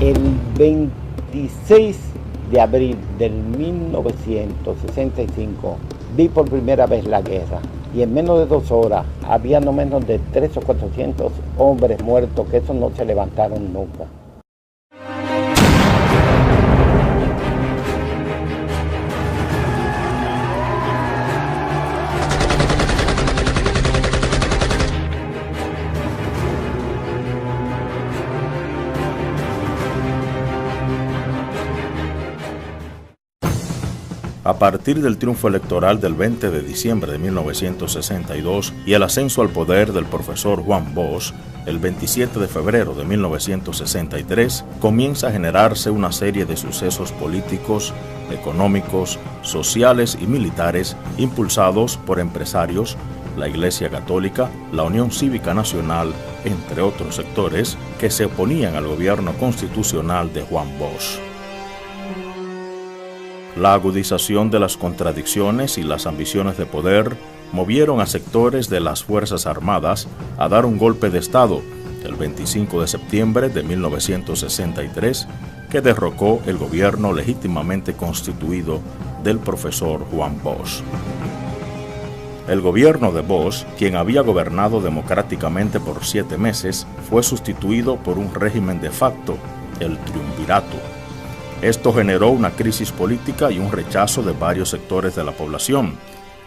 El 26 de abril del 1965 vi por primera vez la guerra y en menos de 2 horas había no menos de 300 o 400 hombres muertos que esos no se levantaron nunca. A partir del triunfo electoral del 20 de diciembre de 1962 y el ascenso al poder del profesor Juan Bosch, el 27 de febrero de 1963, comienza a generarse una serie de sucesos políticos, económicos, sociales y militares impulsados por empresarios, la Iglesia Católica, la Unión Cívica Nacional, entre otros sectores, que se oponían al gobierno constitucional de Juan Bosch. La agudización de las contradicciones y las ambiciones de poder movieron a sectores de las Fuerzas Armadas a dar un golpe de Estado el 25 de septiembre de 1963 que derrocó el gobierno legítimamente constituido del profesor Juan Bosch. El gobierno de Bosch, quien había gobernado democráticamente por 7 meses, fue sustituido por un régimen de facto, el triunvirato. Esto generó una crisis política y un rechazo de varios sectores de la población,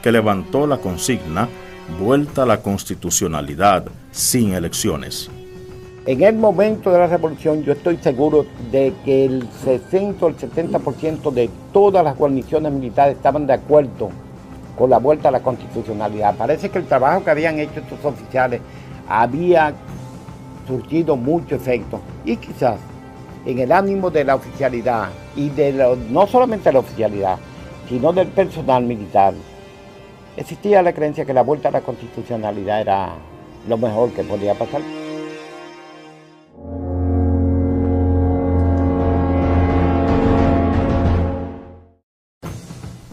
que levantó la consigna vuelta a la constitucionalidad sin elecciones. En el momento de la revolución yo estoy seguro de que el 60 o el 70% de todas las guarniciones militares estaban de acuerdo con la vuelta a la constitucionalidad. Parece que el trabajo que habían hecho estos oficiales había surtido mucho efecto y quizás en el ánimo de la oficialidad y no solamente de la oficialidad, sino del personal militar, existía la creencia que la vuelta a la constitucionalidad era lo mejor que podía pasar.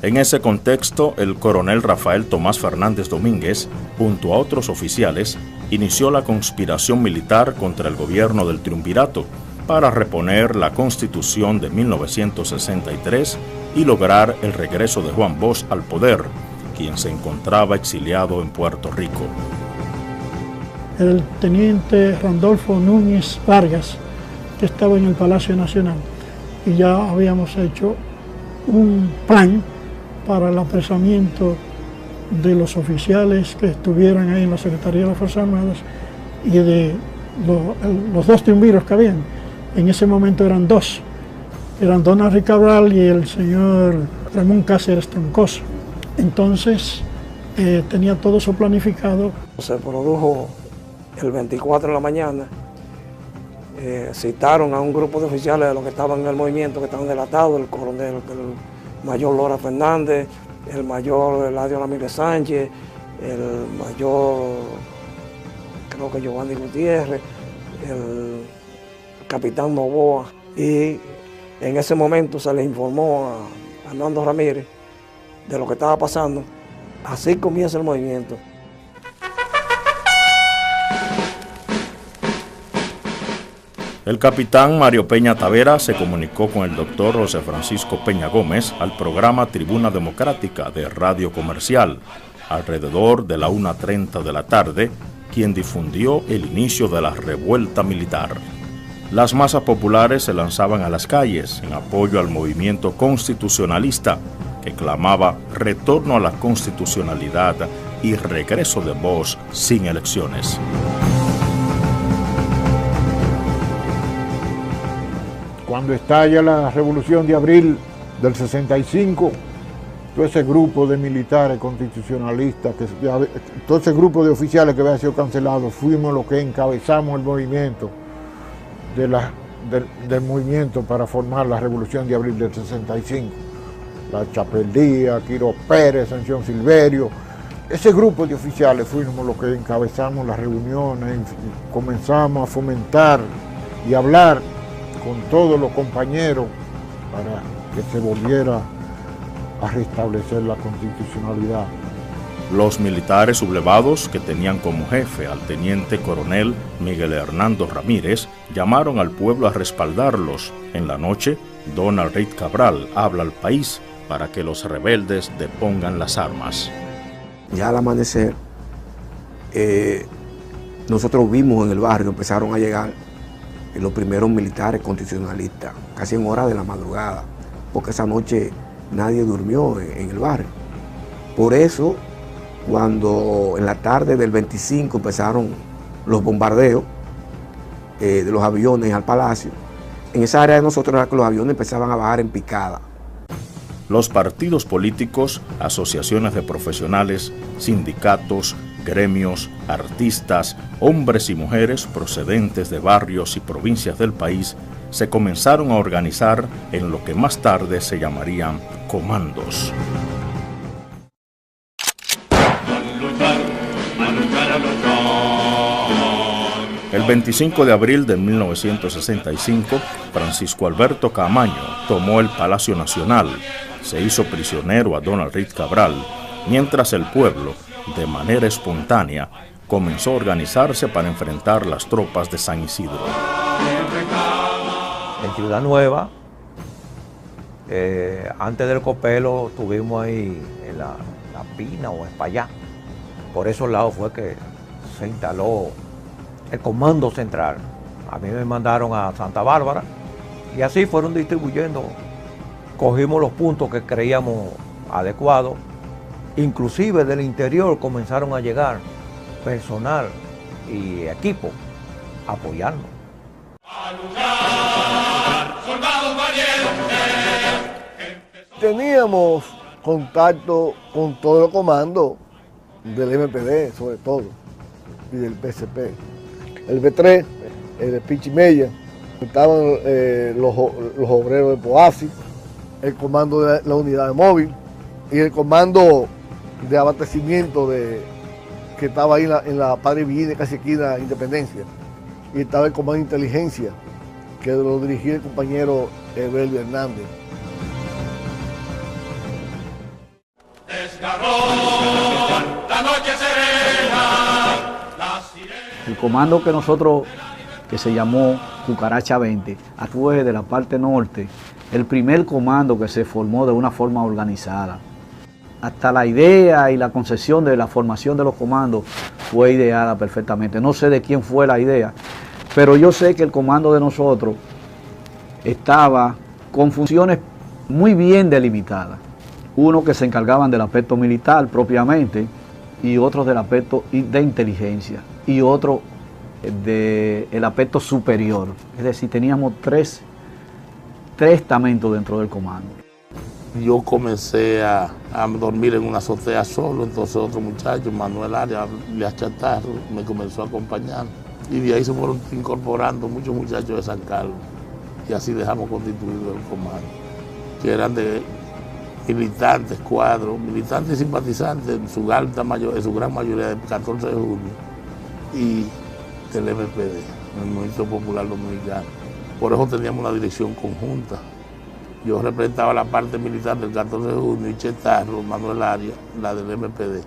En ese contexto, el coronel Rafael Tomás Fernández Domínguez, junto a otros oficiales, inició la conspiración militar contra el gobierno del triunvirato, para reponer la Constitución de 1963 y lograr el regreso de Juan Bosch al poder, quien se encontraba exiliado en Puerto Rico. El teniente Randolfo Núñez Vargas, que estaba en el Palacio Nacional, y ya habíamos hecho un plan para el apresamiento de los oficiales que estuvieran ahí en la Secretaría de las Fuerzas Armadas y de los 2 triunviros que habían. En ese momento eran 2, eran don Henry Cabral y el señor Ramón Cáceres Troncoso. Entonces tenía todo eso planificado. Se produjo el 24 de la mañana, citaron a un grupo de oficiales de los que estaban en el movimiento, que estaban delatados, el coronel, el mayor Lora Fernández, el mayor Eladio Ramírez Sánchez, el mayor, creo que Giovanni Gutiérrez, el capitán Novoa, y en ese momento se le informó a Hernando Ramírez de lo que estaba pasando. Así comienza el movimiento. El capitán Mario Peña Tavera se comunicó con el doctor José Francisco Peña Gómez al programa Tribuna Democrática de Radio Comercial, alrededor de la 1:30 de la tarde, quien difundió el inicio de la revuelta militar. Las masas populares se lanzaban a las calles en apoyo al movimiento constitucionalista que clamaba retorno a la constitucionalidad y regreso de Bosch sin elecciones. Cuando estalla la Revolución de Abril del 65, todo ese grupo de militares constitucionalistas, todo ese grupo de oficiales que había sido cancelado, fuimos los que encabezamos el movimiento del movimiento para formar la Revolución de Abril del 65. La Chapeldía, Quiro Pérez, Sanción Silverio, ese grupo de oficiales fuimos los que encabezamos las reuniones, comenzamos a fomentar y hablar con todos los compañeros para que se volviera a restablecer la constitucionalidad. Los militares sublevados, que tenían como jefe al teniente coronel Miguel Hernando Ramírez, llamaron al pueblo a respaldarlos. En la noche, Donald Reid Cabral habla al país para que los rebeldes depongan las armas. Ya al amanecer, nosotros vimos en el barrio, empezaron a llegar los primeros militares constitucionalistas, casi en hora de la madrugada, porque esa noche nadie durmió en el barrio. Por eso, cuando en la tarde del 25 empezaron los bombardeos de los aviones al palacio, en esa área de nosotros era que los aviones empezaban a bajar en picada. Los partidos políticos, asociaciones de profesionales, sindicatos, gremios, artistas, hombres y mujeres procedentes de barrios y provincias del país se comenzaron a organizar en lo que más tarde se llamarían comandos. El 25 de abril de 1965, Francisco Alberto Camaño tomó el Palacio Nacional. Se hizo prisionero a Donald Reid Cabral, mientras el pueblo, de manera espontánea, comenzó a organizarse para enfrentar las tropas de San Isidro. En Ciudad Nueva, antes del Copelo, tuvimos ahí en la Pina o Espaillá. Por esos lados fue que se instaló el Comando Central. A mí me mandaron a Santa Bárbara y así fueron distribuyendo. Cogimos los puntos que creíamos adecuados. Inclusive del interior comenzaron a llegar personal y equipo a apoyarnos. Teníamos contacto con todo el comando del MPD, sobre todo, y del PCP. El B3, el Pichimella, estaban los obreros de Poasi, el comando de la unidad de móvil y el comando de abastecimiento que estaba ahí en la Padre Villini, casi aquí en la Independencia. Y estaba el comando de inteligencia, que lo dirigía el compañero Evelio Hernández. El comando que se llamó Cucaracha 20, fue de la parte norte, el primer comando que se formó de una forma organizada. Hasta la idea y la concesión de la formación de los comandos fue ideada perfectamente. No sé de quién fue la idea, pero yo sé que el comando de nosotros estaba con funciones muy bien delimitadas. Uno que se encargaban del aspecto militar propiamente, y otros del aspecto de inteligencia, y otro del aspecto superior. Es decir, teníamos tres estamentos dentro del comando. Yo comencé a dormir en una azotea solo, entonces otro muchacho, Manuel Arias Chatarro, me comenzó a acompañar. Y de ahí se fueron incorporando muchos muchachos de San Carlos. Y así dejamos constituido el comando, que eran de militantes, cuadros, militantes y simpatizantes, en su gran mayoría del 14 de junio, y del MPD, el Movimiento Popular Dominicano. Por eso teníamos una dirección conjunta. Yo representaba la parte militar del 14 de junio y Chetarro, Manuel Arias, la del MPD.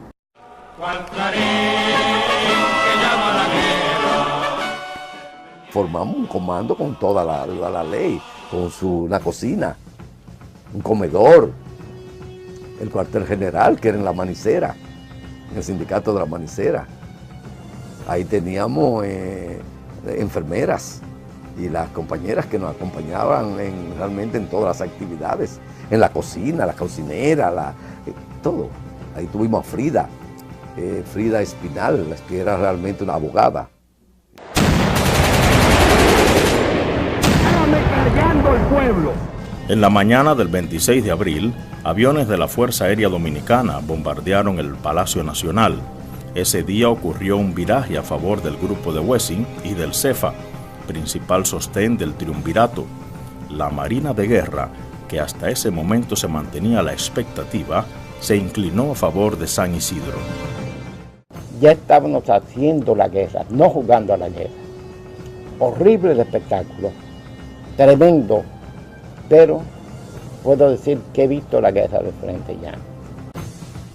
Formamos un comando con toda la ley, con una cocina, un comedor, el cuartel general, que era en La Manicera, en el sindicato de La Manicera. Ahí teníamos enfermeras y las compañeras que nos acompañaban realmente en todas las actividades, en la cocina, la cocinera, todo. Ahí tuvimos a Frida Espinal, que era realmente una abogada. Callando el pueblo. En la mañana del 26 de abril, aviones de la Fuerza Aérea Dominicana bombardearon el Palacio Nacional. Ese día ocurrió un viraje a favor del grupo de Wessing y del CEFA, principal sostén del triunvirato. La Marina de Guerra, que hasta ese momento se mantenía a la expectativa, se inclinó a favor de San Isidro. Ya estábamos haciendo la guerra, no jugando a la guerra. Horrible el espectáculo, tremendo, pero puedo decir que he visto la guerra de frente ya.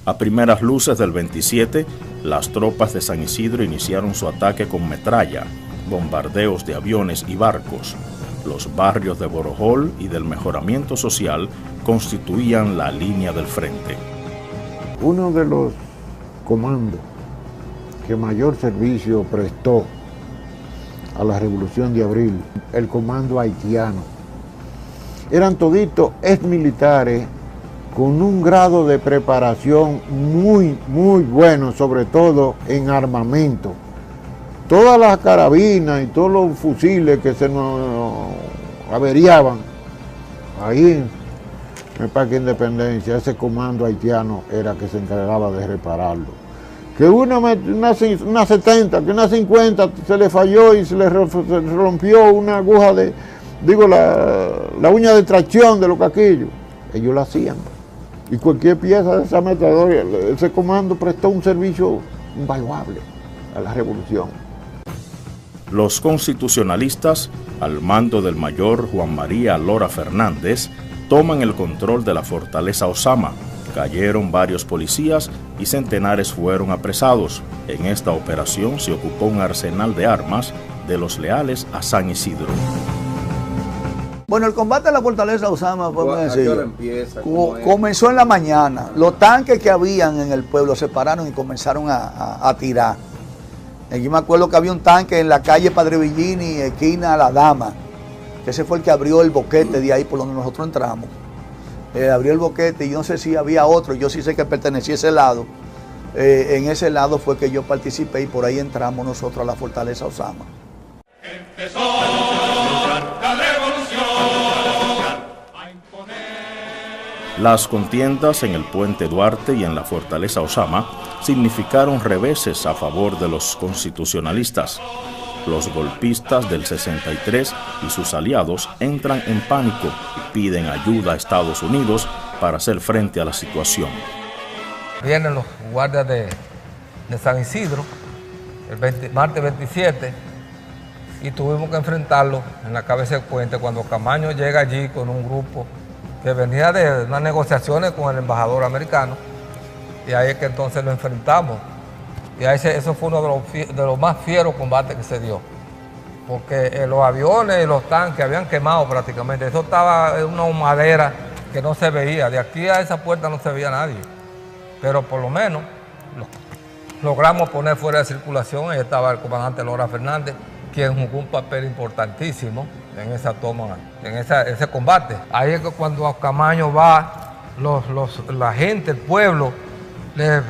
A primeras luces del 27, las tropas de San Isidro iniciaron su ataque con metralla, bombardeos de aviones y barcos. Los barrios de Borojol y del Mejoramiento Social constituían la línea del frente. Uno de los comandos que mayor servicio prestó a la Revolución de Abril, el comando haitiano, eran toditos exmilitares con un grado de preparación muy bueno, sobre todo en armamento. Todas las carabinas y todos los fusiles que se nos averiaban, ahí en el Parque Independencia, ese comando haitiano era que se encargaba de repararlo. Que una 70, que una 50 se le falló y se le rompió una aguja la uña de tracción de los caquillos, ellos lo hacían. Y cualquier pieza de esa metadora, ese comando prestó un servicio invaluable a la revolución. Los constitucionalistas, al mando del mayor Juan María Lora Fernández, toman el control de la fortaleza Ozama. Cayeron varios policías y centenares fueron apresados. En esta operación se ocupó un arsenal de armas de los leales a San Isidro. Bueno, el combate en la fortaleza Ozama fue muy sencillo. Comenzó en la mañana. Los tanques que habían en el pueblo se pararon y comenzaron a tirar. Yo me acuerdo que había un tanque en la calle Padre Villini, esquina La Dama, que ese fue el que abrió el boquete de ahí por donde nosotros entramos. Abrió el boquete y yo no sé si había otro, yo sí sé que pertenecía a ese lado. En ese lado fue que yo participé y por ahí entramos nosotros a la fortaleza Ozama. Empezó la revolución a imponer. Las contiendas en el Puente Duarte y en la fortaleza Ozama significaron reveses a favor de los constitucionalistas. Los golpistas del 63 y sus aliados entran en pánico y piden ayuda a Estados Unidos para hacer frente a la situación. Vienen los guardias de San Isidro el martes 27 y tuvimos que enfrentarlo en la cabeza del puente cuando Camaño llega allí con un grupo que venía de unas negociaciones con el embajador americano. Y ahí es que entonces lo enfrentamos. Y ahí eso fue uno de los más fieros combates que se dio. Porque los aviones y los tanques habían quemado prácticamente. Eso estaba en una humadera que no se veía. De aquí a esa puerta no se veía nadie. Pero por lo menos logramos poner fuera de circulación. Ahí estaba el comandante Lora Fernández, quien jugó un papel importantísimo en esa toma, en ese combate. Ahí es que cuando a Camaño va, la gente, el pueblo, le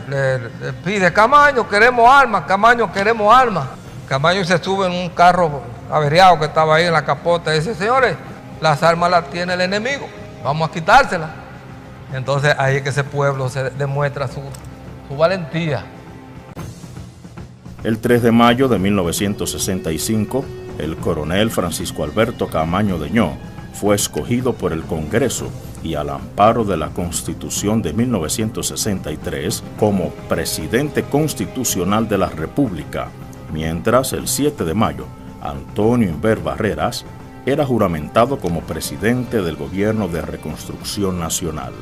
pide: Camaño, queremos armas, Camaño, queremos armas. Camaño se sube en un carro averiado que estaba ahí en la capota y dice: señores, las armas las tiene el enemigo, vamos a quitárselas. Entonces ahí es que ese pueblo se demuestra su valentía. El 3 de mayo de 1965, el coronel Francisco Alberto Camaño Deñó fue escogido por el Congreso y al amparo de la Constitución de 1963 como presidente constitucional de la República, mientras el 7 de mayo, Antonio Inver Barreras era juramentado como presidente del Gobierno de Reconstrucción Nacional.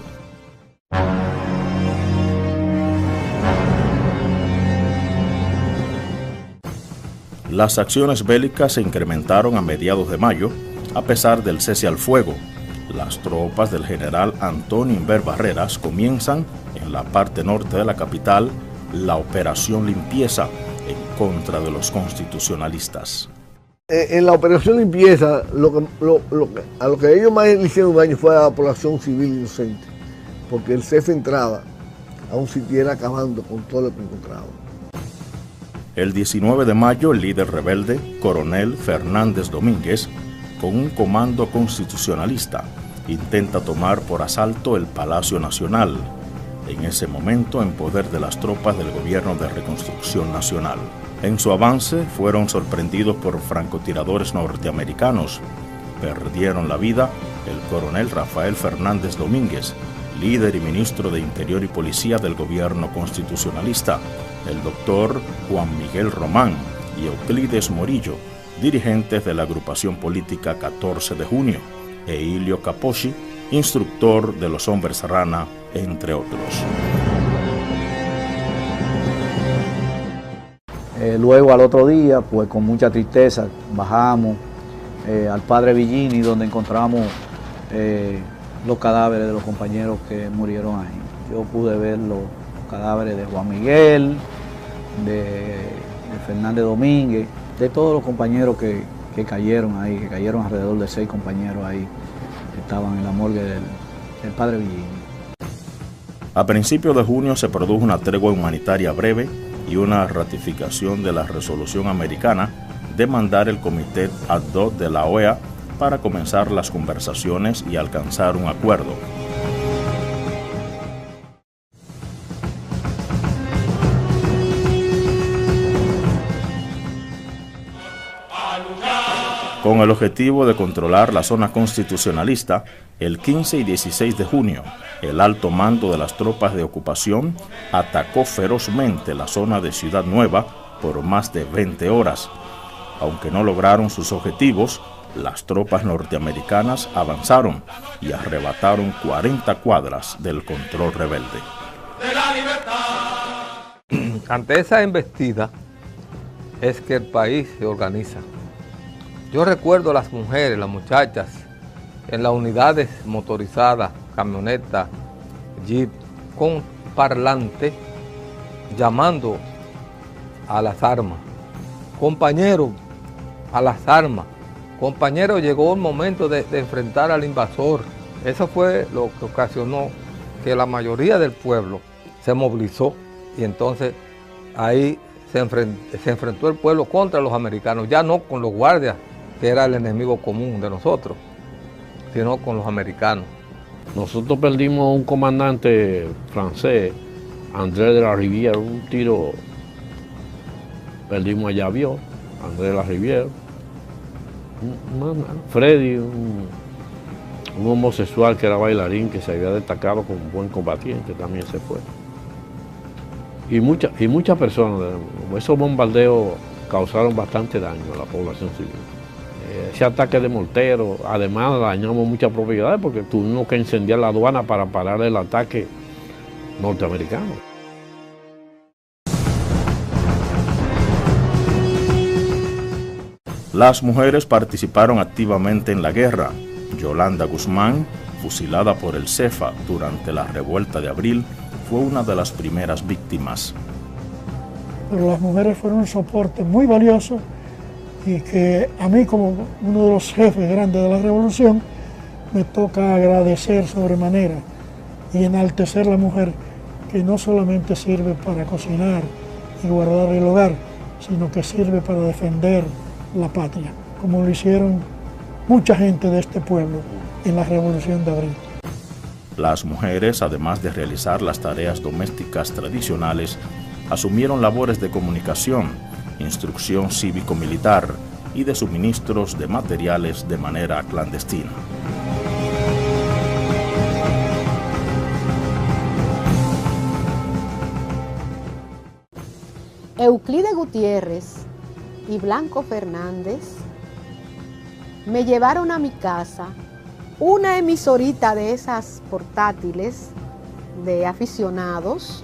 Las acciones bélicas se incrementaron a mediados de mayo, a pesar del cese al fuego. Las tropas del general Antonio Inver Barreras comienzan en la parte norte de la capital la operación Limpieza en contra de los constitucionalistas. En la operación Limpieza, a lo que ellos más le hicieron daño fue a la población civil inocente, porque el CEF entraba, aún siguiera acabando con todo lo que encontraba. El 19 de mayo, el líder rebelde, coronel Fernández Domínguez, con un comando constitucionalista, intenta tomar por asalto el Palacio Nacional, en ese momento en poder de las tropas del Gobierno de Reconstrucción Nacional. En su avance fueron sorprendidos por francotiradores norteamericanos. Perdieron la vida el coronel Rafael Fernández Domínguez, líder y ministro de Interior y Policía del Gobierno constitucionalista, el doctor Juan Miguel Román y Euclides Morillo, dirigentes de la agrupación política 14 de junio, e Ilio Capocci, instructor de los Hombres Rana, entre otros. Luego al otro día, pues con mucha tristeza, bajamos al Padre Villini, donde encontramos los cadáveres de los compañeros que murieron ahí. Yo pude ver los cadáveres de Juan Miguel, de Fernández Domínguez, de todos los compañeros que cayeron ahí, que cayeron alrededor de 6 compañeros ahí, que estaban en la morgue del Padre Villini. A principios de junio se produjo una tregua humanitaria breve y una ratificación de la resolución americana de mandar el comité ad hoc de la OEA para comenzar las conversaciones y alcanzar un acuerdo. Con el objetivo de controlar la zona constitucionalista, el 15 y 16 de junio, el alto mando de las tropas de ocupación atacó ferozmente la zona de Ciudad Nueva por más de 20 horas. Aunque no lograron sus objetivos, las tropas norteamericanas avanzaron y arrebataron 40 cuadras del control rebelde. Ante esa embestida es que el país se organiza. Yo recuerdo a las mujeres, las muchachas, en las unidades motorizadas, camionetas, jeep, con parlante, llamando a las armas. Compañeros, a las armas. Compañeros, llegó el momento de enfrentar al invasor. Eso fue lo que ocasionó que la mayoría del pueblo se movilizó y entonces ahí se enfrentó el pueblo contra los americanos, ya no con los guardias, que era el enemigo común de nosotros, sino con los americanos. Nosotros perdimos a un comandante francés, André de la Rivière, un tiro, perdimos a Javier, André de la Rivière, Freddy, un homosexual que era bailarín, que se había destacado como un buen combatiente, también se fue. Y muchas personas, esos bombardeos causaron bastante daño a la población civil. Ese ataque de mortero, además dañamos muchas propiedades porque tuvimos que incendiar la aduana para parar el ataque norteamericano. Las mujeres participaron activamente en la guerra. Yolanda Guzmán, fusilada por el CEFA durante la revuelta de abril, fue una de las primeras víctimas. Pero las mujeres fueron un soporte muy valioso y que a mí, como uno de los jefes grandes de la revolución, me toca agradecer sobremanera y enaltecer a la mujer, que no solamente sirve para cocinar y guardar el hogar, sino que sirve para defender la patria, como lo hicieron mucha gente de este pueblo en la Revolución de Abril. Las mujeres, además de realizar las tareas domésticas tradicionales, asumieron labores de comunicación, instrucción cívico-militar y de suministros de materiales de manera clandestina. Euclide Gutiérrez y Blanco Fernández me llevaron a mi casa una emisorita de esas portátiles de aficionados,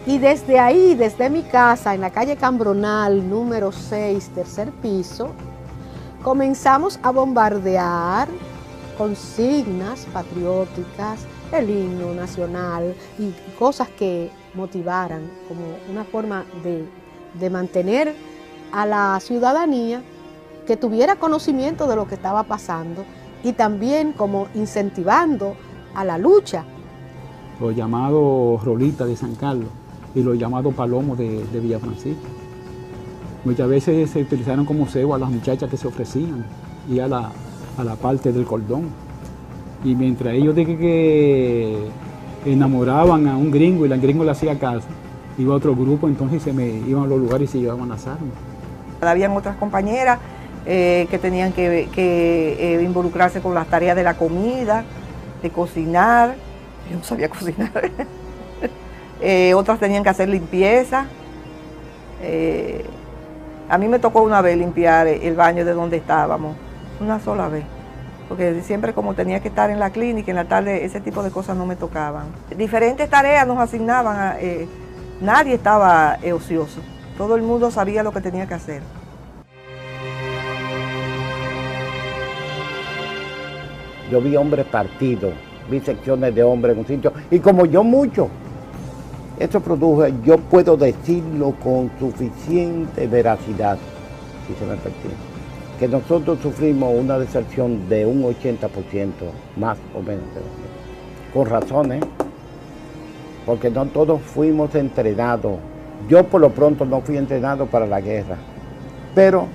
y desde ahí, desde mi casa, en la calle Cambronal, número 6, tercer piso, comenzamos a bombardear consignas patrióticas, el himno nacional y cosas que motivaran como una forma de mantener a la ciudadanía que tuviera conocimiento de lo que estaba pasando y también como incentivando a la lucha. Los llamados Rolitas de San Carlos y los llamados Palomos de Villa Francisco. Muchas veces se utilizaron como cebo a las muchachas que se ofrecían y a la parte del cordón. Y mientras ellos de que enamoraban a un gringo y el gringo le hacía caso, iba a otro grupo, entonces iban a los lugares y se llevaban las armas. Habían otras compañeras que tenían que involucrarse con las tareas de la comida, de cocinar. Yo no sabía cocinar. Otras tenían que hacer limpieza. A mí me tocó una vez limpiar el baño de donde estábamos, una sola vez, porque siempre como tenía que estar en la clínica, en la tarde ese tipo de cosas no me tocaban. Diferentes tareas nos asignaban, nadie estaba ocioso. Todo el mundo sabía lo que tenía que hacer. Yo vi hombres partidos, vi secciones de hombres en un sitio, y como yo mucho, eso produjo, yo puedo decirlo con suficiente veracidad, si se me permite, que nosotros sufrimos una deserción de un 80%, más o menos, con razones, porque no todos fuimos entrenados. Yo por lo pronto no fui entrenado para la guerra, pero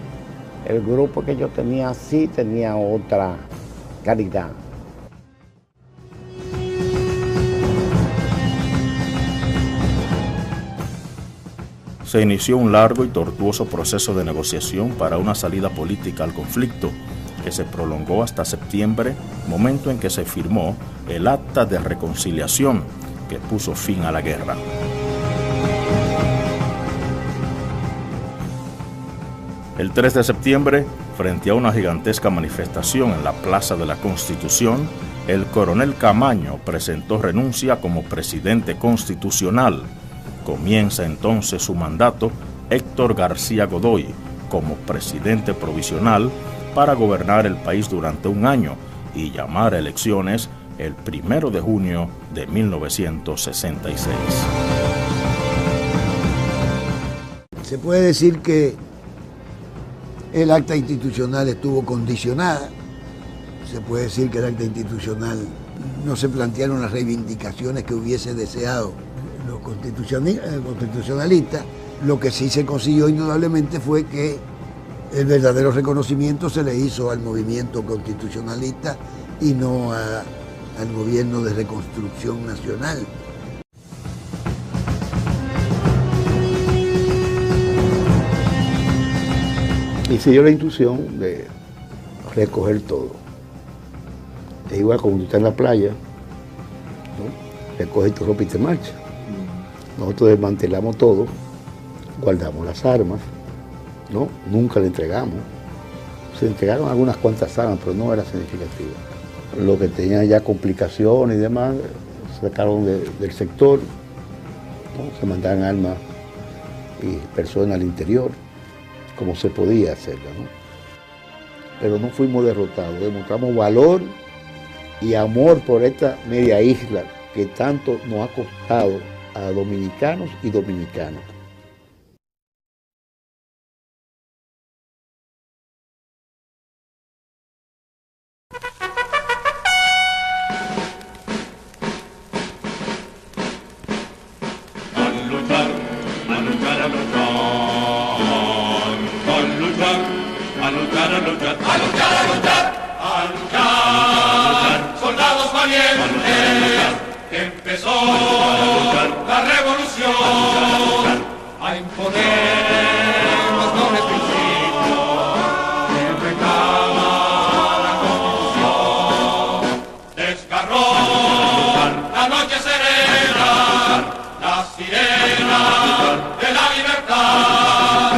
el grupo que yo tenía sí tenía otra calidad. Se inició un largo y tortuoso proceso de negociación para una salida política al conflicto, que se prolongó hasta septiembre, momento en que se firmó el Acta de Reconciliación, que puso fin a la guerra. El 3 de septiembre, frente a una gigantesca manifestación en la Plaza de la Constitución, el coronel Camaño presentó renuncia como presidente constitucional. Comienza entonces su mandato Héctor García Godoy como presidente provisional para gobernar el país durante un año y llamar a elecciones el 1 de junio de 1966. Se puede decir que el acta institucional estuvo condicionada. Se puede decir que el acta institucional no se plantearon las reivindicaciones que hubiese deseado los constitucionalistas. Lo que sí se consiguió indudablemente fue que el verdadero reconocimiento se le hizo al movimiento constitucionalista y no al gobierno de reconstrucción nacional. Y se dio la instrucción de recoger todo. Es igual como tú estás en la playa, ¿no? Recoges tu ropa y te marchas. Nosotros desmantelamos todo, guardamos las armas, ¿no? Nunca le entregamos. Se entregaron algunas cuantas armas, pero no era significativa. Lo que tenía ya complicaciones y demás, sacaron del sector, ¿no? Se mandaban armas y personas al interior, como se podía hacerlo, ¿no? Pero no fuimos derrotados, demostramos valor y amor por esta media isla que tanto nos ha costado a dominicanos y dominicanas. Soldados valientes, que empezó la revolución a imponer los nobles principios que reclama la Constitución. Desgarró la noche serena, la sirena de la libertad,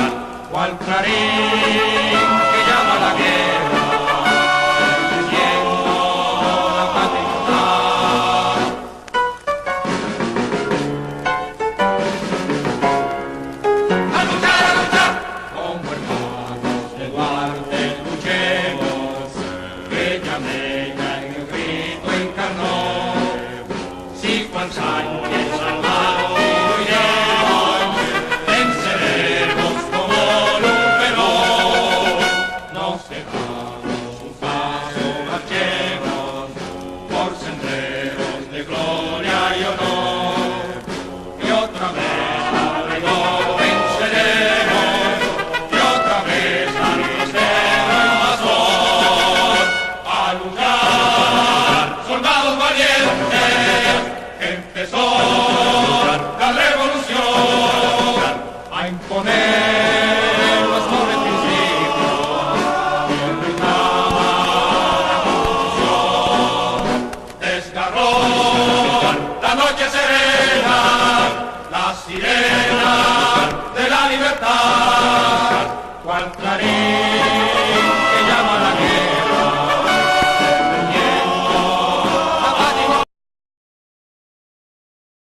cual clarín que llama a la guerra. Como hermanos de Duarte luchemos, bellamente.